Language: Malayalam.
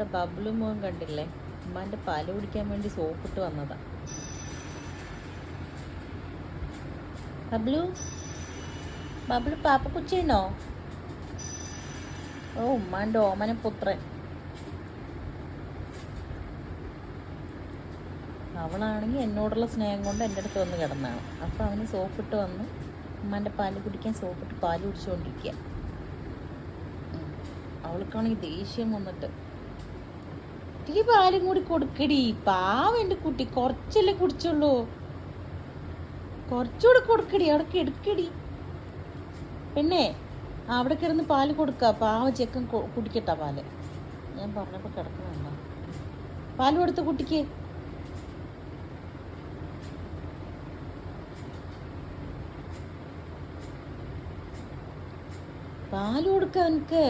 നമ്മുടെ ബബ്ലു മോൻ കണ്ടില്ലേ, ഉമ്മാൻ്റെ പാല് കുടിക്കാൻ വേണ്ടി സോപ്പിട്ട് വന്നതാ. ബബ്ലു ബബ്ലു പാപ്പ കുച്ചിണോ? ഓ ഉമ്മാൻ്റെ ഓമന പുത്രൻ. അവളാണെങ്കിൽ എന്നോടുള്ള സ്നേഹം കൊണ്ട് എൻ്റെ അടുത്ത് വന്ന് കിടന്നാണ്. അപ്പോൾ അവന് സോപ്പിട്ട് വന്ന് ഉമ്മാൻ്റെ പാല് കുടിക്കാൻ സോപ്പിട്ട് പാല് കുടിച്ചുകൊണ്ടിരിക്കുക. അവൾക്കാണെങ്കിൽ ദേഷ്യം വന്നിട്ട് ഈ പാലും കൂടി കൊടുക്കടി, പാവം എൻ്റെ കുട്ടി, കുറച്ചല്ലേ കുടിച്ചുള്ളൂ, കുറച്ചുകൂടെ കൊടുക്കടി, അവിടെ എടുക്കടി പെണ്ണേ. അവിടെ കിടന്ന് പാല് കൊടുക്ക, പാവം ചെക്കൻ കുടിക്കട്ടാ പാല്. ഞാൻ പറഞ്ഞപ്പോൾ കിടക്കുന്നുണ്ടോ? പാല് കൊടുത്ത കുട്ടിക്ക്. പാല് കൊടുക്ക അവനക്ക്.